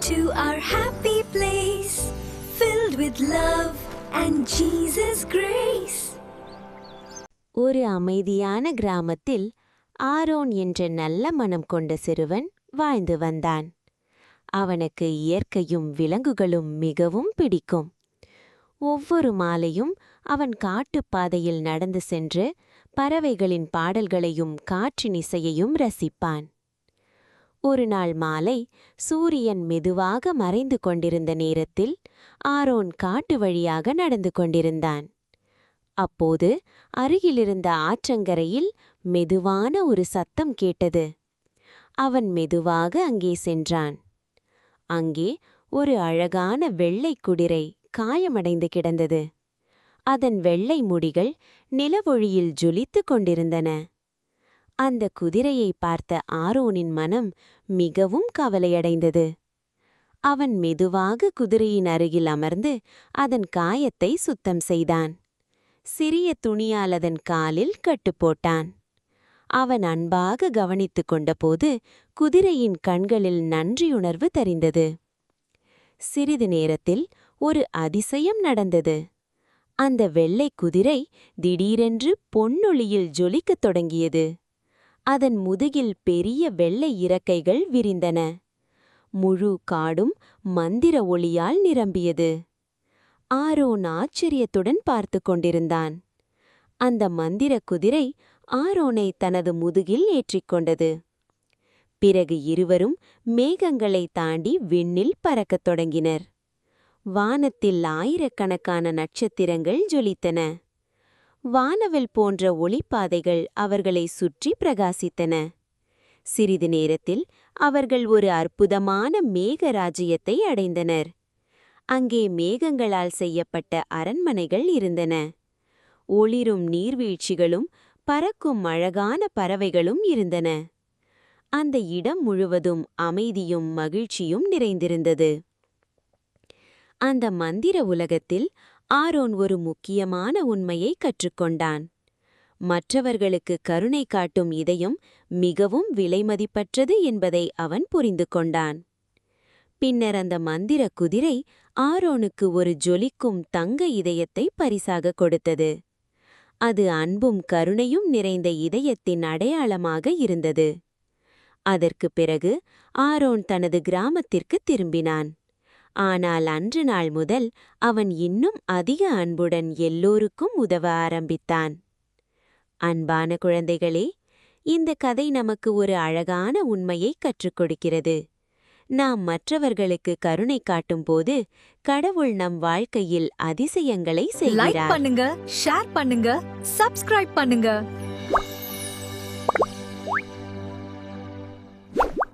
to our happy place, filled with love and Jesus' grace. ஒரு அமைதியான கிராமத்தில் Aaron என்ற நல்ல மனம் கொண்ட சிறுவன் வாழ்ந்து வந்தான். அவனுக்கு இயற்கையும் விலங்குகளும் மிகவும் பிடிக்கும். ஒவ்வொரு மாலையும் அவன் காட்டுப்பாதையில் நடந்து சென்று பறவைகளின் பாடல்களையும் காற்றின் இசையையும் ரசிப்பான். ஒரு நாள் மாலை சூரியன் மெதுவாக மறைந்து கொண்டிருந்த நேரத்தில் ஆரோன் காட்டு வழியாக நடந்து கொண்டிருந்தான். அப்போது அருகிலிருந்த ஆற்றங்கரையில் மெதுவான ஒரு சத்தம் கேட்டது. அவன் மெதுவாக அங்கே சென்றான். அங்கே ஒரு அழகான வெள்ளை குதிரை காயமடைந்து கிடந்தது. அதன் வெள்ளை முடிகள் நிலவொளியில் ஜொலித்துக் கொண்டிருந்தன. அந்த குதிரையை பார்த்த ஆரோனின் மனம் மிகவும் கவலையடைந்தது. அவன் மெதுவாக குதிரையின் அருகில் அமர்ந்து அதன் காயத்தை சுத்தம் செய்தான். சிறிய துணியால் அதன் காலில் கட்டுப்போட்டான். அவன் அன்பாக கவனித்துக் கொண்டபோது குதிரையின் கண்களில் நன்றியுணர்வு தெரிந்தது. சிறிது நேரத்தில் ஒரு அதிசயம் நடந்தது. அந்த வெள்ளை குதிரை திடீரென்று பொன்னொளியில் ஜொலிக்கத் தொடங்கியது. அதன் முதுகில் பெரிய வெள்ளை இறக்கைகள் விரிந்தன. முழு காடும் மந்திர ஒளியால் நிரம்பியது. ஆரோன் ஆச்சரியத்துடன் பார்த்து கொண்டிருந்தான். அந்த மந்திர குதிரை ஆரோனை தனது முதுகில் ஏற்றிக்கொண்டது. பிறகு இருவரும் மேகங்களை தாண்டி விண்ணில் பறக்கத் தொடங்கினர். வானத்தில் ஆயிரக்கணக்கான நட்சத்திரங்கள் ஜொலித்தன. வானவில் போன்ற ஒளிப்பாதைகள் அவர்களை சுற்றி பிரகாசித்தன. சிறிது நேரத்தில் அவர்கள் ஒரு அற்புதமான மேக ராஜ்யத்தை அடைந்தனர். அங்கே மேகங்களால் செய்யப்பட்ட அரண்மனைகள் இருந்தன. ஒளிரும் நீர்வீழ்ச்சிகளும் பறக்கும் அழகான பறவைகளும் இருந்தன. அந்த இடம் முழுவதும் அமைதியும் மகிழ்ச்சியும் நிறைந்திருந்தது. அந்த மந்திர உலகத்தில் ஆரோன் ஒரு முக்கியமான உண்மையை கற்றுக்கொண்டான். மற்றவர்களுக்கு கருணை காட்டும் இதயம் மிகவும் விலைமதிப்பற்றது என்பதை அவன் புரிந்து கொண்டான். பின்னர் அந்த மந்திர குதிரை ஆரோனுக்கு ஒரு ஜொலிக்கும் தங்க இதயத்தை பரிசாக கொடுத்தது. அது அன்பும் கருணையும் நிறைந்த இதயத்தின் அடையாளமாக இருந்தது. அதற்கு பிறகு ஆரோன் தனது கிராமத்திற்கு திரும்பினான். ஆனால் அன்று நாள் முதல் அவன் இன்னும் அதிக அன்புடன் எல்லோருக்கும் உதவ ஆரம்பித்தான். அன்பான குழந்தைகளே, இந்த கதை நமக்கு ஒரு அழகான உண்மையை கற்றுக் கொடுக்கிறது. நாம் மற்றவர்களுக்கு கருணை காட்டும் போது கடவுள் நம் வாழ்க்கையில் அதிசயங்களை செய்கிறார். லைக் பண்ணுங்க, ஷேர் பண்ணுங்க, சப்ஸ்கிரைப் பண்ணுங்க.